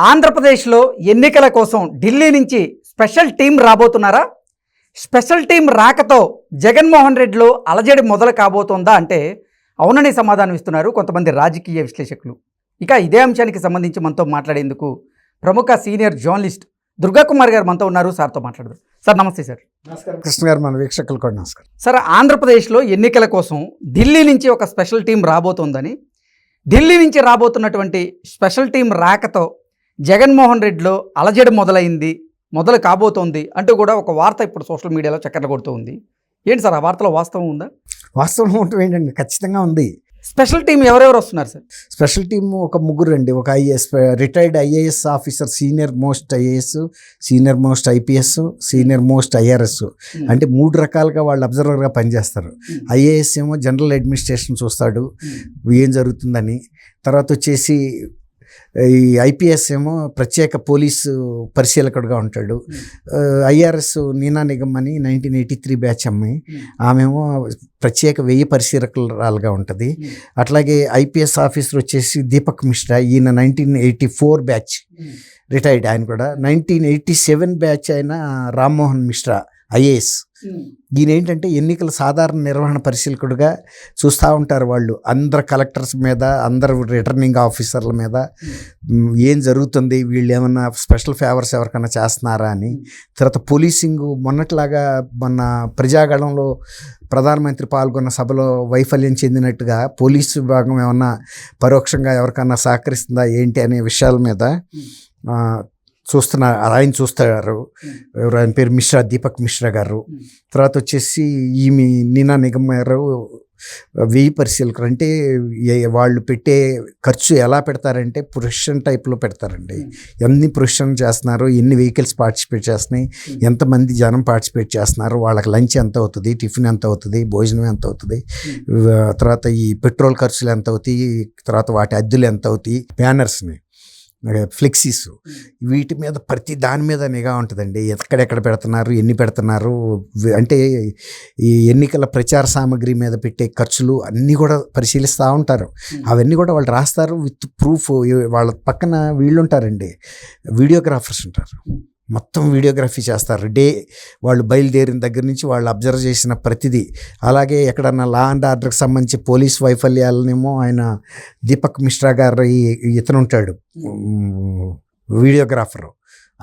ఆంధ్రప్రదేశ్లో ఎన్నికల కోసం ఢిల్లీ నుంచి స్పెషల్ టీం రాబోతున్నారా? స్పెషల్ టీం రాకతో జగన్మోహన్ రెడ్డిలో అలజడి మొదలు కాబోతోందా అంటే అవునని సమాధానం ఇస్తున్నారు కొంతమంది రాజకీయ విశ్లేషకులు. ఇక ఇదే అంశానికి సంబంధించి మనతో మాట్లాడేందుకు ప్రముఖ సీనియర్ జర్నలిస్ట్ దుర్గాకుమార్ గారు మనతో ఉన్నారు. సార్తో మాట్లాడదాం. సార్ నమస్తే. సార్ నమస్కారం కృష్ణ గారు, మన వీక్షకులు కూడా నమస్కారం. సార్, ఆంధ్రప్రదేశ్లో ఎన్నికల కోసం ఢిల్లీ నుంచి ఒక స్పెషల్ టీం రాబోతోందని, ఢిల్లీ నుంచి రాబోతున్నటువంటి స్పెషల్ టీం రాకతో జగన్మోహన్ రెడ్డిలో అలజడి మొదలు కాబోతోంది అంటూ కూడా ఒక వార్త ఇప్పుడు సోషల్ మీడియాలో చక్కర్లు కొడుతూ ఉంది. ఏంటి సార్, ఆ వార్తలో వాస్తవం ఉందా? వాస్తవం ఉంటుంది ఏంటండి, ఖచ్చితంగా ఉంది. స్పెషల్ టీం ఎవరెవరు వస్తున్నారు సార్? స్పెషల్ టీం ఒక ముగ్గురు అండి. ఒక retired IAS officer, senior most IAS, senior most IPS, senior most IRS. అంటే 3 రకాలుగా వాళ్ళు అబ్జర్వర్గా పనిచేస్తారు. ఐఏఎస్ ఏమో జనరల్ అడ్మినిస్ట్రేషన్ చూస్తాడు ఏం జరుగుతుందని. తర్వాత వచ్చేసి ఈ ఐపీఎస్ ఏమో ప్రత్యేక పోలీసు పరిశీలకుడుగా ఉంటాడు. ఐఆర్ఎస్ నీనా నిగమ్ అని 1983 బ్యాచ్ అమ్మాయి, ఆమెమో ప్రత్యేక 1000 పరిశీలకురాలుగా ఉంటుంది. అట్లాగే ఐపీఎస్ ఆఫీసర్ వచ్చేసి దీపక్ మిశ్రా, ఈయన 1984 బ్యాచ్ రిటైర్డ్. ఆయన కూడా 1987 బ్యాచ్ అయిన రామ్మోహన్ మిశ్రా ఐఏఎస్. ఈయన ఏంటంటే ఎన్నికల సాధారణ నిర్వహణ పరిశీలకుడుగా చూస్తూ ఉంటారు. వాళ్ళు అందరు కలెక్టర్స్ మీద, అందరు రిటర్నింగ్ ఆఫీసర్ల మీద ఏం జరుగుతుంది, వీళ్ళు ఏమన్నా స్పెషల్ ఫేవర్స్ ఎవరికైనా చేస్తున్నారా అని. తర్వాత పోలీసింగ్ మొన్నట్లాగా మొన్న ప్రజాగళంలో ప్రధానమంత్రి పాల్గొన్న సభలో వైఫల్యం చెందినట్టుగా పోలీసు విభాగం ఏమన్నా పరోక్షంగా ఎవరికన్నా సహకరిస్తుందా ఏంటి అనే విషయాల మీద ఆయన చూస్తారు. ఆయన పేరు మిశ్రా, దీపక్ మిశ్రా గారు. తర్వాత వచ్చేసి ఈమె నీనా నిగమ్ గారు 1000 పరిశీలకులు. అంటే వాళ్ళు పెట్టే ఖర్చు ఎలా పెడతారంటే ప్రొఫెషన్ టైప్లో పెడతారండి. ఎన్ని ప్రొఫెషన్ చేస్తున్నారు, ఎన్ని వెహికల్స్ పార్టిసిపేట్ చేస్తున్నాయి, ఎంతమంది జనం పార్టిసిపేట్ చేస్తున్నారు, వాళ్ళకి లంచ్ ఎంత అవుతుంది, టిఫిన్ ఎంత అవుతుంది, భోజనం ఎంత అవుతుంది, తర్వాత ఈ పెట్రోల్ ఖర్చులు ఎంత అవుతాయి, తర్వాత వాటి అద్దెలు ఎంత అవుతాయి, బ్యానర్స్ని, ఫ్లెక్సీస్, వీటి మీద ప్రతి దాని మీద నిఘా ఉంటుందండి. ఎక్కడెక్కడ పెడుతున్నారు, ఎన్ని పెడుతున్నారు, అంటే ఈ ఎన్నికల ప్రచార సామాగ్రి మీద పెట్టే ఖర్చులు అన్నీ కూడా పరిశీలిస్తూ ఉంటారు. అవన్నీ కూడా వాళ్ళు రాస్తారు విత్ ప్రూఫ్. వాళ్ళ పక్కన వీళ్ళు ఉంటారండి, వీడియోగ్రాఫర్స్ ఉంటారు, మొత్తం వీడియోగ్రఫీ చేస్తారు. వాళ్ళు బయలుదేరిన దగ్గర నుంచి వాళ్ళు అబ్జర్వ్ చేసిన ప్రతిదీ. అలాగే ఎక్కడన్నా లా అండ్ ఆర్డర్కి సంబంధించి పోలీస్ వైఫల్యాలనేమో ఆయన దీపక్ మిశ్రా గారు ఇతను ఉంటాడు వీడియోగ్రాఫరు,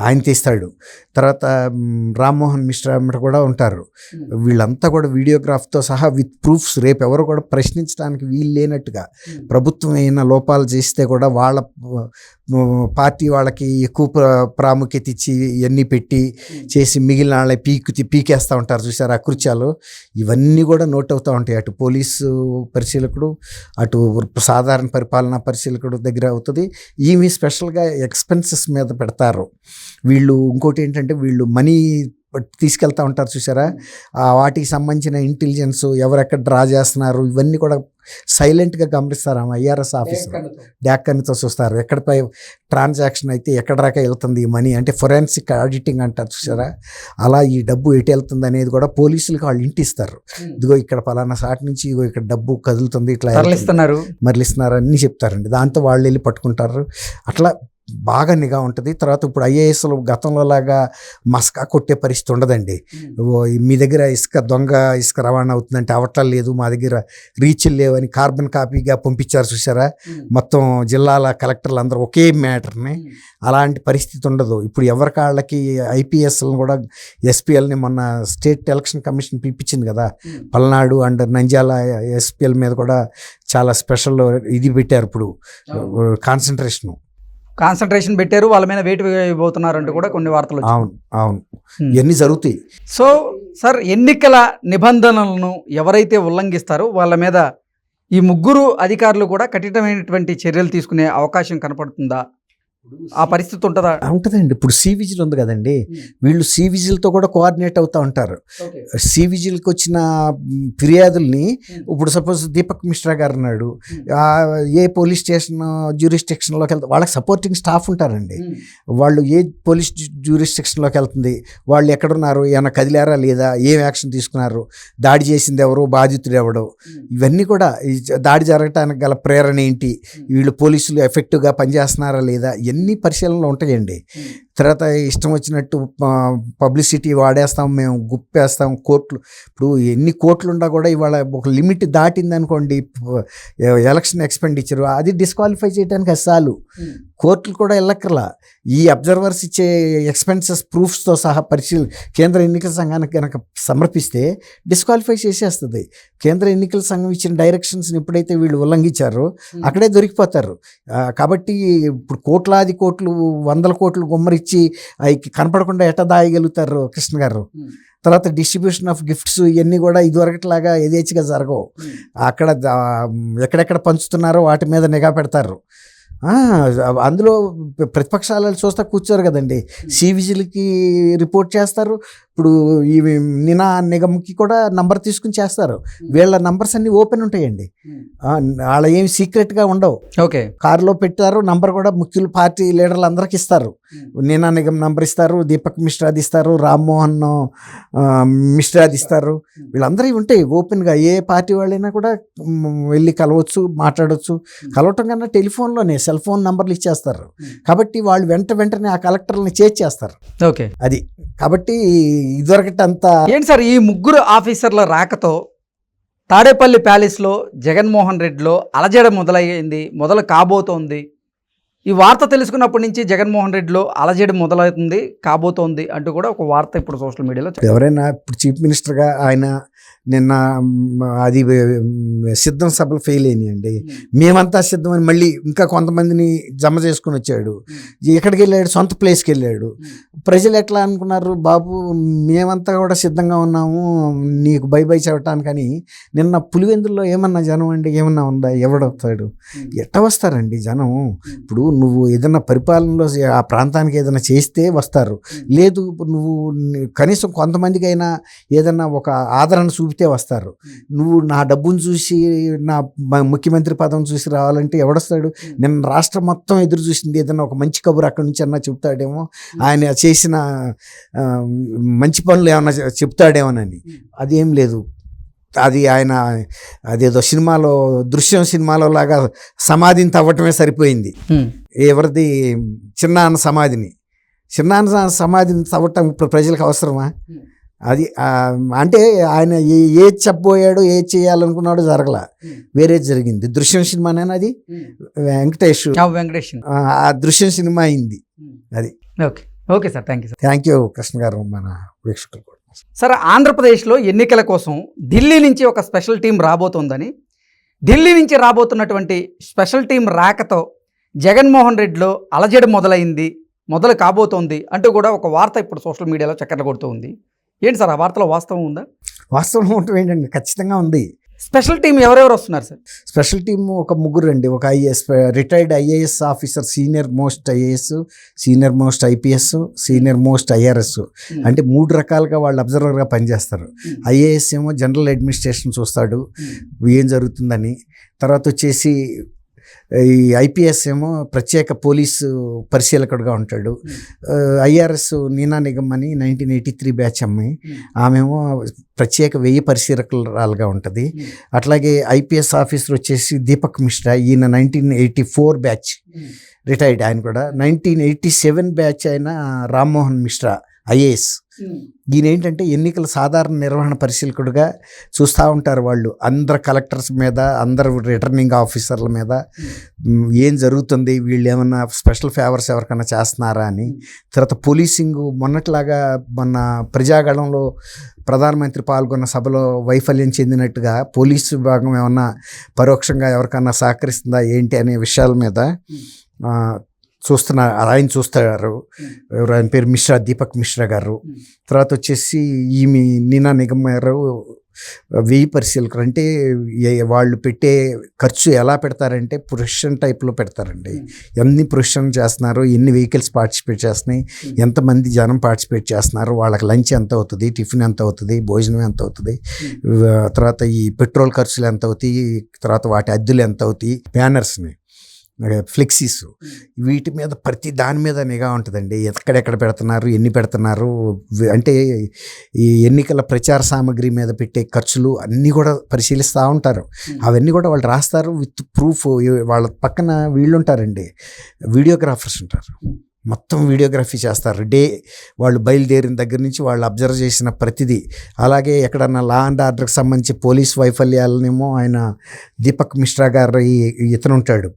ఆయన తీస్తాడు. తర్వాత రామ్మోహన్ మిశ్రా కూడా ఉంటారు. వీళ్ళంతా కూడా వీడియోగ్రాఫ్తో సహా విత్ ప్రూఫ్స్. రేపు ఎవరు కూడా ప్రశ్నించడానికి వీలు లేనట్టుగా ప్రభుత్వం అయిన లోపాలు చేస్తే కూడా వాళ్ళ పార్టీ వాళ్ళకి ఎక్కువ ప్రాముఖ్యత ఇచ్చి ఇవన్నీ పెట్టి చేసి మిగిలిన వాళ్ళ పీకేస్తూ ఉంటారు చూసారు అకృత్యాలు. ఇవన్నీ కూడా నోట్ అవుతూ ఉంటాయి. అటు పోలీసు పరిశీలకుడు, అటు సాధారణ పరిపాలనా పరిశీలకుడు దగ్గర అవుతుంది. ఈమె స్పెషల్గా ఎక్స్పెన్సెస్ మీద పెడతారు వీళ్ళు. ఇంకోటి ఏంటంటే వీళ్ళు మనీ తీసుకెళ్తూ ఉంటారు చూసారా, వాటికి సంబంధించిన ఇంటెలిజెన్స్, ఎవరెక్కడ డ్రా చేస్తున్నారు, ఇవన్నీ కూడా సైలెంట్గా గమనిస్తారు. ఆమె ఐఆర్ఎస్ ఆఫీసర్ డాక్కన్తో చూస్తారు. ఎక్కడిపై ట్రాన్సాక్షన్ అయితే ఎక్కడ దాకా వెళ్తుంది ఈ మనీ, అంటే ఫొరెన్సిక్ ఆడిటింగ్ అంటారు చూసారా, అలా ఈ డబ్బు ఎటు వెళ్తుంది అనేది కూడా పోలీసులకు వాళ్ళు ఇంటిస్తారు. ఇదిగో ఇక్కడ పలానా సాటి నుంచి ఇదిగో ఇక్కడ డబ్బు కదులుతుంది, ఇట్లా మరలిస్తున్నారు అన్నీ చెప్తారండి. దాంతో వాళ్ళు వెళ్ళి పట్టుకుంటారు. అట్లా బాగా నిఘా ఉంటుంది. తర్వాత ఇప్పుడు ఐఏఎస్లు గతంలో లాగా మస్కా కొట్టే పరిస్థితి ఉండదండి. మీ దగ్గర దొంగ ఇసుక రవాణా అవుతుందంటే అవటం లేదు, మా దగ్గర రీచ్లు లేవని కార్బన్ కాపీగా పంపించారు చూసారా, మొత్తం జిల్లాల కలెక్టర్లు అందరూ ఒకే మ్యాటర్ని. అలాంటి పరిస్థితి ఉండదు. ఇప్పుడు ఎవరికాళ్ళకి ఐపీఎస్లను కూడా ఎస్పీఎల్ని మొన్న స్టేట్ ఎలక్షన్ కమిషన్ పిలిపించింది కదా, పల్నాడు అండ్ నంద్యాల ఎస్పీఎల్ మీద కూడా చాలా స్పెషల్ ఇది పెట్టారు. ఇప్పుడు కాన్సన్ట్రేషన్ పెట్టారు, వాళ్ళ మీద వెయిట్ వేయబోతున్నారంటూ కూడా కొన్ని వార్తలు. అవును ఇవన్నీ జరుగుతాయి. సో సార్, ఎన్నికల నిబంధనలను ఎవరైతే ఉల్లంఘిస్తారో వాళ్ళ మీద ఈ ముగ్గురు అధికారులు కూడా కఠినమైనటువంటి చర్యలు తీసుకునే అవకాశం కనపడుతుందా? ఆ పరిస్థితి ఉంటుందా? ఉంటుందండి. ఇప్పుడు సివిజిల్ ఉంది కదండి, వీళ్ళు సివిజిల్తో కూడా కోఆర్డినేట్ అవుతూ ఉంటారు. సివిజిల్కి వచ్చిన ఫిర్యాదుల్ని ఇప్పుడు సపోజ్ దీపక్ మిశ్రా గారు ఉన్నాడు, ఏ పోలీస్ స్టేషన్ జ్యూరిస్డిక్షన్లోకి వెళ్తే వాళ్ళకి సపోర్టింగ్ స్టాఫ్ ఉంటారండి. వాళ్ళు ఏ పోలీస్ జ్యూరిస్డిక్షన్లోకి వెళ్తుంది, వాళ్ళు ఎక్కడున్నారు, ఏమైనా కదిలారా లేదా, ఏం యాక్షన్ తీసుకున్నారు, దాడి చేసింది ఎవరు, బాధితుడు ఎవడు, ఇవన్నీ కూడా దాడి జరగటానికి గల ప్రేరణ ఏంటి, వీళ్ళు పోలీసులు ఎఫెక్టివ్గా పనిచేస్తున్నారా లేదా, ఎన్ని పరిశీలనలు ఉంటాయండి. తర్వాత ఇష్టం వచ్చినట్టు పబ్లిసిటీ వాడేస్తాం, మేము గుప్పేస్తాం, కోట్లు ఇప్పుడు ఎన్ని కోట్లు ఉన్నా కూడా ఇవాళ ఒక లిమిట్ దాటింది అనుకోండి ఎలక్షన్ ఎక్స్పెండిచర్, అది డిస్క్వాలిఫై చేయడానికి అసలు కోర్టులు కూడా వెళ్ళక్కర్లా. ఈ అబ్జర్వర్స్ ఇచ్చే ఎక్స్పెన్సెస్ ప్రూఫ్స్తో సహా కేంద్ర ఎన్నికల సంఘానికి కనుక సమర్పిస్తే డిస్క్వాలిఫై చేసేస్తుంది. కేంద్ర ఎన్నికల సంఘం ఇచ్చిన డైరెక్షన్స్ని ఎప్పుడైతే వీళ్ళు ఉల్లంఘించారో అక్కడే దొరికిపోతారు. కాబట్టి ఇప్పుడు కోట్లాది కోట్లు, వందల కోట్లు గుమ్మరిచ్చి అవి కనపడకుండా ఎట్ట దాయగలుగుతారు కృష్ణ గారు. తర్వాత డిస్ట్రిబ్యూషన్ ఆఫ్ గిఫ్ట్స్ ఇవన్నీ కూడా ఇదివరకట్లాగా యథేచ్ఛగా జరగవు. అక్కడ ఎక్కడెక్కడ పంచుతున్నారో వాటి మీద నిఘా పెడతారు. అందులో ప్రతిపక్షాలు చూస్తా కూర్చోరు కదండి, సివిజిల్కి రిపోర్ట్ చేస్తారు. ఇప్పుడు ఈ నినా నిగమ్కి కూడా నంబర్ తీసుకుని చేస్తారు. వీళ్ళ నంబర్స్ అన్నీ ఓపెన్ ఉంటాయండి, వాళ్ళ ఏమి సీక్రెట్గా ఉండవు. ఓకే, కారులో పెట్టారు, నంబర్ కూడా ముఖ్యులు పార్టీ లీడర్లు అందరికి ఇస్తారు. నినా నిగమ్ నంబర్ ఇస్తారు, దీపక్ మిశ్రాది ఇస్తారు, రామ్మోహన్ మిశ్రాది ఇస్తారు. వీళ్ళందరూ ఉంటాయి ఓపెన్గా. ఏ పార్టీ వాళ్ళైనా కూడా వెళ్ళి కలవచ్చు, మాట్లాడవచ్చు. కలవటం కన్నా టెలిఫోన్లోనే సెల్ ఫోన్ నంబర్లు ఇచ్చేస్తారు. కాబట్టి వాళ్ళు వెంటనే ఆ కలెక్టర్ని చేర్చేస్తారు. ఓకే, అది కాబట్టి ఇదివరకటి అంతా ఏంటి సార్ ఈ ముగ్గురు ఆఫీసర్ల రాకతో తాడేపల్లి ప్యాలెస్లో జగన్మోహన్ రెడ్డిలో అలజడ మొదలు కాబోతోంది. ఈ వార్త తెలుసుకున్నప్పటి నుంచి జగన్మోహన్ రెడ్డిలో అలజడి మొదలవుతుంది, కాబోతోంది అంటూ కూడా ఒక వార్త ఇప్పుడు సోషల్ మీడియాలో. ఎవరైనా ఇప్పుడు చీఫ్ మినిస్టర్గా ఆయన నిన్న అది సిద్ధం సభలు ఫెయిల్ అయినాయండి. మేమంతా సిద్ధమని మళ్ళీ ఇంకా కొంతమందిని జమ చేసుకుని వచ్చాడు. ఎక్కడికి వెళ్ళాడు? సొంత ప్లేస్కి వెళ్ళాడు. ప్రజలు ఎట్లా అనుకున్నారు, బాబు మేమంతా కూడా సిద్ధంగా ఉన్నాము నీకు బై చెప్పటానికని. నిన్న పులివెందుల్లో ఏమన్నా జనం అండి, ఏమన్నా ఉందా? ఎవడొస్తాడు? ఎట్ట వస్తారండి జనం? ఇప్పుడు నువ్వు ఏదైనా పరిపాలనలో ఆ ప్రాంతానికి ఏదైనా చేస్తే వస్తారు, లేదు నువ్వు కనీసం కొంతమందికైనా ఏదన్నా ఒక ఆదరణ చూపితే వస్తారు. నువ్వు నా డబ్బును చూసి, నా ముఖ్యమంత్రి పదం చూసి రావాలంటే ఎవడొస్తాడు? నిన్న రాష్ట్రం మొత్తం ఎదురు చూసింది ఏదన్నా ఒక మంచి కబురు అక్కడి నుంచి అన్నా చెప్తాడేమో, ఆయన చేసిన మంచి పనులు ఏమన్నా చెప్తాడేమోనని. అదేం లేదు. అది ఆయన అదేదో సినిమాలో దృశ్యం సినిమాలో లాగా సమాధిని తవ్వటమే సరిపోయింది. ఎవరిది? చిన్నాన్న సమాధిని తవ్వటం ఇప్పుడు ప్రజలకు అవసరమా? అది అంటే ఆయన ఏది చెప్పబోయాడో, ఏది చేయాలనుకున్నాడో జరగల, వేరే జరిగింది. దృశ్యం సినిమానే అది, వెంకటేష్ ఆ దృశ్యం సినిమా అయింది అది. Okay sir, thank you sir. Thank you Krishna గారు, మన వీక్షకులు కూడా. సార్, ఆంధ్రప్రదేశ్లో ఎన్నికల కోసం ఢిల్లీ నుంచి ఒక స్పెషల్ టీం రాబోతోందని, ఢిల్లీ నుంచి రాబోతున్నటువంటి స్పెషల్ టీం రాకతో జగన్మోహన్ రెడ్డిలో అలజడి మొదలు కాబోతోంది అంటూ కూడా ఒక వార్త ఇప్పుడు సోషల్ మీడియాలో చక్కర్లు కొడుతూ ఉంది. ఏంటి సార్ ఆ వార్తలో వాస్తవం ఉందా? వాస్తవం ఉంటుంది ఏంటండి, ఖచ్చితంగా ఉంది. స్పెషల్ టీం ఎవరెవరు వస్తున్నారు సార్? స్పెషల్ టీం ఒక ముగ్గురు అండి. ఒక retired IAS officer, senior most IAS, senior most IPS, senior most IRS. అంటే 3 రకాలుగా వాళ్ళు అబ్జర్వర్గా పనిచేస్తారు. ఐఏఎస్ ఏమో జనరల్ అడ్మినిస్ట్రేషన్ చూస్తాడు ఏం జరుగుతుందని. తర్వాత వచ్చేసి ఈ ఐపీఎస్ ఏమో ప్రత్యేక పోలీసు పరిశీలకుడుగా ఉంటాడు. ఐఆర్ఎస్ నీనా నిగమ్ అని 1983 బ్యాచ్ అమ్మాయి, ఆమెమో ప్రత్యేక 1000 పరిశీలకురాలుగా ఉంటుంది. అట్లాగే ఐపీఎస్ ఆఫీసర్ వచ్చేసి దీపక్ మిశ్రా, ఈయన 1984 బ్యాచ్ రిటైర్డ్. ఆయన కూడా 1987 బ్యాచ్ అయిన రామ్మోహన్ మిశ్రా ఐఏఎస్. ఈయన ఏంటంటే ఎన్నికల సాధారణ నిర్వహణ పరిశీలకుడుగా చూస్తూ ఉంటారు వాళ్ళు. అందరు కలెక్టర్స్ మీద, అందరు రిటర్నింగ్ ఆఫీసర్ల మీద ఏం జరుగుతుంది, వీళ్ళు ఏమన్నా స్పెషల్ ఫేవర్స్ ఎవరికైనా చేస్తున్నారా అని. తర్వాత పోలీసింగ్ మొన్నట్లాగా మొన్న ప్రజాగళంలో ప్రధానమంత్రి పాల్గొన్న సభలో వైఫల్యం చెందినట్టుగా పోలీసు విభాగం ఏమన్నా పరోక్షంగా ఎవరికన్నా సహకరిస్తుందా ఏంటి అనే విషయాల మీద ఆయన చూస్తారు. ఆయన పేరు మిశ్రా, దీపక్ మిశ్రా గారు. తర్వాత వచ్చేసి ఈమె నీనా నిగమ్ గారు 1000 పరిశీలకులు. అంటే వాళ్ళు పెట్టే ఖర్చు ఎలా పెడతారంటే ప్రొఫెషన్ టైప్లో పెడతారండి. ఎన్ని ప్రొఫెషన్ చేస్తున్నారు, ఎన్ని వెహికల్స్ పార్టిసిపేట్ చేస్తున్నాయి, ఎంతమంది జనం పార్టిసిపేట్ చేస్తున్నారు, వాళ్ళకి లంచ్ ఎంత అవుతుంది, టిఫిన్ ఎంత అవుతుంది, భోజనం ఎంత అవుతుంది, తర్వాత ఈ పెట్రోల్ ఖర్చులు ఎంత అవుతాయి, తర్వాత వాటి అద్దెలు ఎంత అవుతాయి, బ్యానర్స్ని ఫ్లెక్సీస్, వీటి మీద ప్రతి దాని మీద నిఘా ఉంటుందండి. ఎక్కడెక్కడ పెడుతున్నారు, ఎన్ని పెడుతున్నారు, అంటే ఈ ఎన్నికల ప్రచార సామాగ్రి మీద పెట్టే ఖర్చులు అన్నీ కూడా పరిశీలిస్తూ ఉంటారు. అవన్నీ కూడా వాళ్ళు రాస్తారు విత్ ప్రూఫ్. వాళ్ళ పక్కన వీళ్ళు ఉంటారండి, వీడియోగ్రాఫర్స్ ఉంటారు, మొత్తం వీడియోగ్రఫీ చేస్తారు. వాళ్ళు బయలుదేరిన దగ్గర నుంచి వాళ్ళు అబ్జర్వ్ చేసిన ప్రతిదీ. అలాగే ఎక్కడన్నా లా అండ్ ఆర్డర్కి సంబంధించి పోలీస్ వైఫల్యాలనేమో ఆయన దీపక్ మిశ్రా గారు ఇతను ఉంటాడు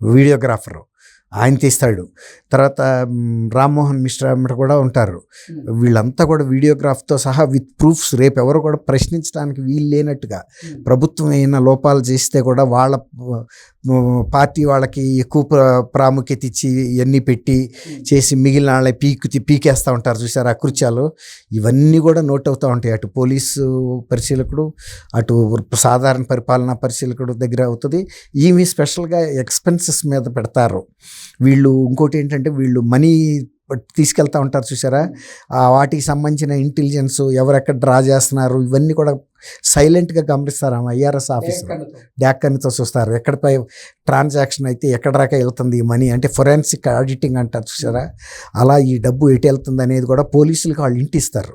వీడియోగ్రాఫరు, ఆయన తీస్తాడు. తర్వాత రామ్మోహన్ మిశ్రా కూడా ఉంటారు. వీళ్ళంతా కూడా వీడియోగ్రాఫ్తో సహా విత్ ప్రూఫ్స్ రేపు ఎవరు కూడా ప్రశ్నించడానికి వీలు లేనట్టుగా ప్రభుత్వం అయిన లోపాలు చేస్తే కూడా వాళ్ళ పార్టీ వాళ్ళకి ఎక్కువ ప్రాముఖ్యత ఇచ్చి ఇవన్నీ పెట్టి చేసి మిగిలిన వాళ్ళ పీకేస్తూ ఉంటారు చూసారు అకృత్యాలు. ఇవన్నీ కూడా నోట్ అవుతూ ఉంటాయి. అటు పోలీసు పరిశీలకుడు, అటు సాధారణ పరిపాలనా పరిశీలకుడు దగ్గర అవుతుంది. ఈమె స్పెషల్గా ఎక్స్పెన్సెస్ మీద పెడతారు వీళ్ళు. ఇంకోటి ఏంటంటే వీళ్ళు మనీ తీసుకెళ్తూ ఉంటారు చూసారా, వాటికి సంబంధించిన ఇంటెలిజెన్స్ ఎవరెక్కడ డ్రా చేస్తున్నారు ఇవన్నీ కూడా సైలెంట్గా గమనిస్తారు. ఆమె ఐఆర్ఎస్ ఆఫీసర్ డాక్కన్తో చూస్తారు ఎక్కడపై ట్రాన్సాక్షన్ అయితే ఎక్కడ దాకా వెళ్తుంది ఈ మనీ, అంటే ఫొరెన్సిక్ ఆడిటింగ్ అంటారు చూసారా, అలా ఈ డబ్బు ఎటు వెళ్తుంది అనేది కూడా పోలీసులకు వాళ్ళు ఇంటిస్తారు.